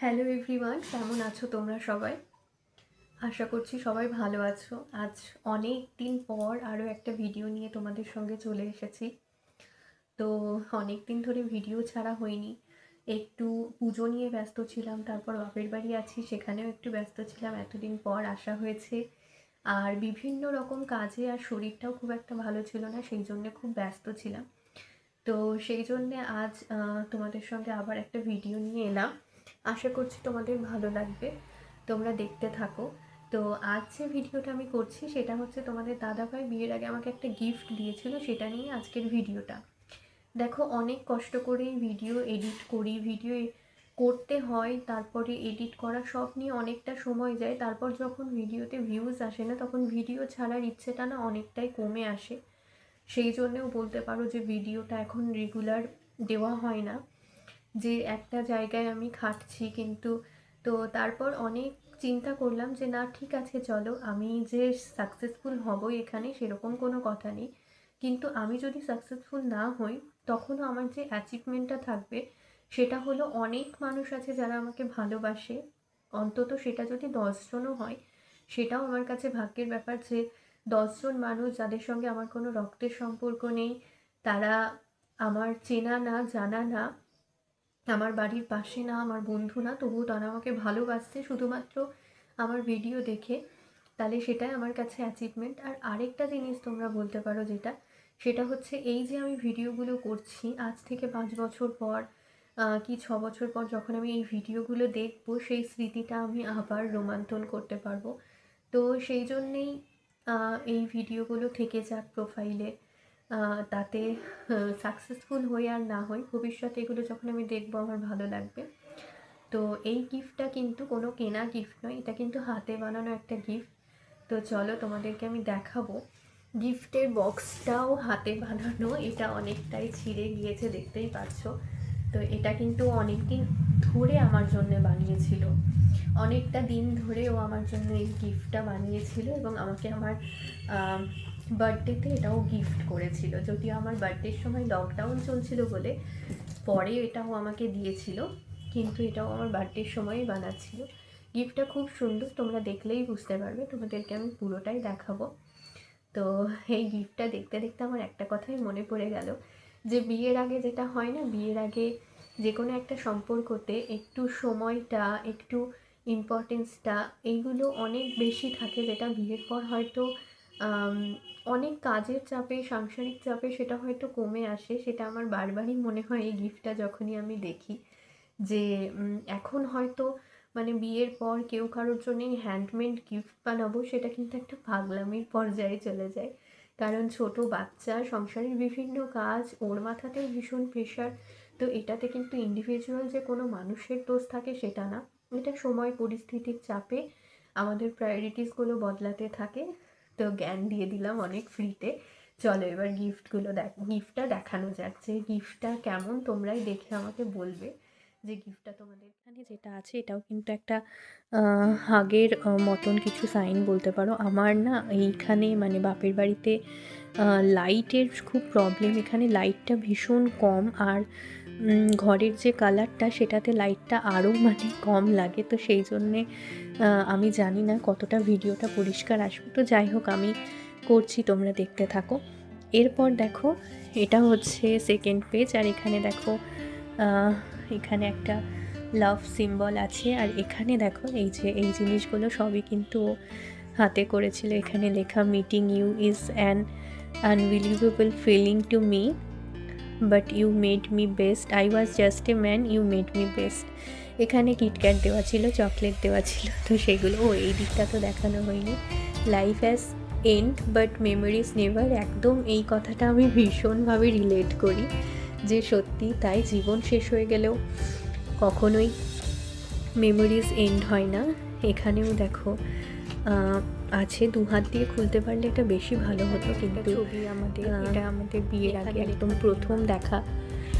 Hello everyone, কেমন আছো তোমরা সবাই? আশা করছি সবাই ভালো আছো। আজ অনেক দিন পর আরও একটা ভিডিও নিয়ে তোমাদের সঙ্গে চলে এসেছি। তো অনেক দিন ধরে ভিডিও ছাড়া হয়নি, একটু পুজো নিয়ে ব্যস্ত ছিলাম, তারপর বাপের বাড়ি আছি সেখানেও একটু ব্যস্ত ছিলাম, এতদিন পর আসা হয়েছে। আর বিভিন্ন রকম কাজে আর শরীরটাও খুব একটা ভালো ছিল না, সেই জন্যে খুব ব্যস্ত ছিলাম। তো সেই জন্যে আজ তোমাদের সঙ্গে আবার একটা ভিডিও নিয়ে এলাম। আশা করছি তোমাদের ভালো লাগবে, তোমরা দেখতে থাকো। তো আজ যে ভিডিওটা আমি করছি সেটা হচ্ছে, তোমাদের দাদাভাই বিয়ের আগে আমাকে একটা গিফট দিয়েছিল, সেটা নিয়ে আজকের ভিডিওটা। দেখো, অনেক কষ্ট করেই ভিডিও এডিট করি, ভিডিও করতে হয়, তারপরে এডিট করা সব নিয়ে অনেকটা সময় যায়। তারপর যখন ভিডিওতে ভিউজ আসে না, তখন ভিডিও ছাড়ার ইচ্ছেটা না অনেকটাই কমে আসে। সেই জন্যেও বলতে পারো যে ভিডিওটা এখন রেগুলার দেওয়া হয় না, যে একটা জায়গায় আমি খাটছি কিন্তু। তো তারপর অনেক চিন্তা করলাম যে না, ঠিক আছে, চলো, আমি যে সাকসেসফুল হবই এখানে সেরকম কোনো কথা নেই, কিন্তু আমি যদি সাকসেসফুল না হই তখনও আমার যে অ্যাচিভমেন্টটা থাকবে সেটা হলো, অনেক মানুষ আছে যারা আমাকে ভালোবাসে, অন্তত সেটা যদি 10জনও হয় সেটাও আমার কাছে ভাগ্যের ব্যাপার। যে 10জন মানুষ যাদের সঙ্গে আমার কোনো রক্তের সম্পর্ক নেই, তারা আমার চেনা না, জানা না, আমার বাড়ির পাশে না, আমার বন্ধু না, তবুও তারা আমাকে ভালোবাসছে শুধুমাত্র আমার ভিডিও দেখে, তাহলে সেটাই আমার কাছে অ্যাচিভমেন্ট। আর আরেকটা জিনিস তোমরা বলতে পারো যেটা, সেটা হচ্ছে এই যে আমি ভিডিওগুলো করছি আজ থেকে 5 বছর পর কি 6 বছর পর যখন আমি এই ভিডিওগুলো দেখবো, সেই স্মৃতিটা আমি আবার রোমন্থন করতে পারবো। তো সেই জন্যেই এই ভিডিওগুলো থেকে যাক প্রোফাইলে, তাতে সাকসেসফুল হই আর না হই, ভবিষ্যতে এগুলো যখন আমি দেখবো আমার ভালো লাগবে। তো এই গিফটটা কিন্তু কোনো কেনা গিফট নয়, এটা কিন্তু হাতে বানানো একটা গিফট। তো চলো তোমাদেরকে আমি দেখাবো। গিফটের বক্সটাও হাতে বানানো, এটা অনেকটাই ছিঁড়ে গিয়েছে, দেখতেই পাচ্ছ। তো এটা কিন্তু অনেক দিন ধরে আমার জন্য বানিয়েছিল, অনেকটা দিন ধরে ও আমার জন্য এই গিফটটা বানিয়েছিল, এবং আমাকে আমার বার্থডেতে এটাও গিফট করেছিল। যদিও আমার বার্থডের সময় লকডাউন চলছিল বলে পরে এটাও আমাকে দিয়েছিল, কিন্তু এটাও আমার বার্থডের সময়ই বানাচ্ছিল। গিফটটা খুব সুন্দর, তোমরা দেখলেই বুঝতে পারবে, তোমাদেরকে আমি পুরোটাই দেখাবো। তো এই গিফটটা দেখতে দেখতে আমার একটা কথাই মনে পড়ে গেল, যে বিয়ের আগে যেটা হয় না, বিয়ের আগে যে কোনো একটা সম্পর্কতে একটু সময়টা, একটু ইম্পর্টেন্সটা, এইগুলো অনেক বেশি থাকে, যেটা বিয়ের পর হয়তো অনেক কাজের চাপে, সাংসারিক চাপে সেটা হয়তো কমে আসে। সেটা আমার বারবারই মনে হয় এই গিফটটা যখনই আমি দেখি, যে এখন হয়তো মানে বিয়ের পর কেউ কারোর জন্য হ্যান্ডমেড গিফট বানাবো, সেটা কিন্তু একটা পাগলামির পর্যায়ে চলে যায়। কারণ ছোট বাচ্চা, সংসারের বিভিন্ন কাজ, ওর মাথাতেও ভীষণ প্রেশার। তো এটাতে কিন্তু ইন্ডিভিজুয়াল যে কোনো মানুষের দোষ থাকে সেটা না, এটা সময় পরিস্থিতির চাপে আমাদের প্রায়োরিটিসগুলো বদলাতে থাকে। তো জ্ঞান দিয়ে দিলাম অনেক ফ্রিতে। চলো এবার গিফটটা দেখানো যাক, যে গিফটটা কেমন তোমরাই দেখে আমাকে বলবে। যে গিফটটা তোমাদের এখানে যেটা আছে, এটাও কিন্তু একটা হাগের মতন কিছু সাইন বলতে পারো। আমার না এইখানে মানে বাপের বাড়িতে লাইটের খুব প্রবলেম, এখানে লাইটটা ভীষণ কম, আর ঘরের যে কালারটা সেটাতে লাইটটা আরও মানে কম লাগে। তো সেই জন্যে আমি জানি না কতটা ভিডিওটা পরিষ্কার আসবে, তো যাই হোক আমি করছি, তোমরা দেখতে থাকো। এরপর দেখো, এটা হচ্ছে সেকেন্ড পেজ, আর এখানে দেখো এখানে একটা লাভ সিম্বল আছে, আর এখানে দেখো এই জিনিসগুলো সবই কিন্তু হাতে করেছিল। এখানে লেখা, meeting you is an unbelievable feeling to me, but you made me best, I was just a man, you made me best. এখানে কিটক্যাট দেওয়া ছিল, চকলেট দেওয়া ছিল, তো সেগুলো এই দিকটা তো দেখানো হয়নি। Life has end but memories never, একদম এই কথাটা আমি ভীষণভাবে রিলেট করি, যে সত্যি তাই, জীবন শেষ হয়ে গেলেও কখনোই মেমোরিজ এন্ড হয় না। এখানেও দেখো আছে, দু হাত দিয়ে খুলতে পারলে এটা বেশি ভালো হতো, কিন্তু ছবি আমাদের, এটা আমাদের বিয়ের আগে একদম প্রথম দেখা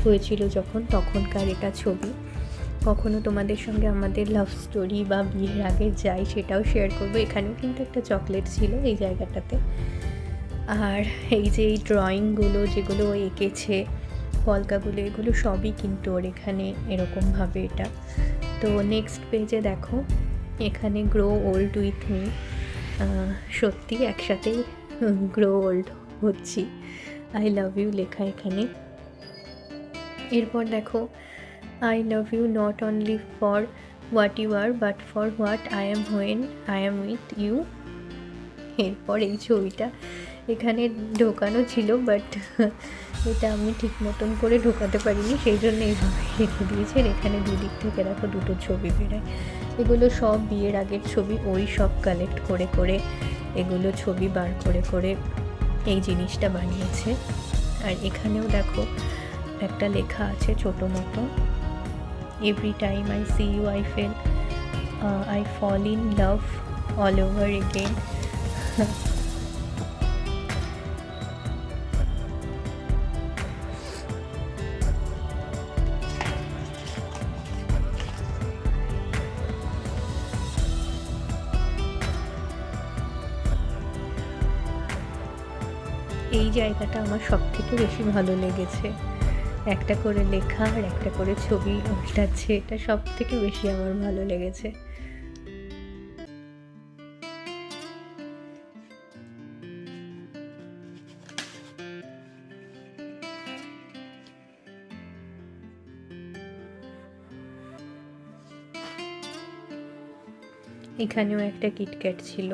হয়েছিল যখন, তখনকার এটা ছবি। কখনো তোমাদের সঙ্গে আমাদের লাভ স্টোরি বা বিয়ের আগে যাই সেটাও শেয়ার করবো। এখানেও কিন্তু একটা চকলেট ছিল এই জায়গাটাতে। আর এই যে এই ড্রয়িংগুলো যেগুলো ও এঁকেছে, কলকাগুলো, এগুলো সবই কিন্তু ওর এখানে এরকমভাবে এটা তো নেক্সট পেজে দেখো, এখানে গ্রো ওল্ড উইথ মি, সত্যি একসাথেই গ্রো ওল্ড হচ্ছি। আই লাভ ইউ লেখা এখানে। এরপর দেখো, I love you not only for what you are but for what I am when I am with you. এরপর এই ছবিটা এখানে ঢোকানো ছিল, বাট এটা আমি ঠিক মতন করে ঢোকাতে পারিনি, সেই জন্য এইভাবে রেখে দিয়েছেন। এখানে দুদিক থেকে দেখো দুটো ছবি বেরোয়। এগুলো সব বিয়ের আগের ছবি, ওই সব কালেক্ট করে করে এগুলো ছবি বার করে করে এই জিনিসটা বানিয়েছে। আর এখানেও দেখো একটা লেখা আছে ছোটো মতো, every time I see you I feel I fall in love all over again. এই জায়গাটা আমার সব থেকে বেশি ভালো লেগেছে, একটা করে লেখা আর একটা করে ছবি উল্টাচ্ছে, এটা সব থেকে বেশি আমার ভালো লেগেছে। এখানেও একটা কিটক্যাট ছিল।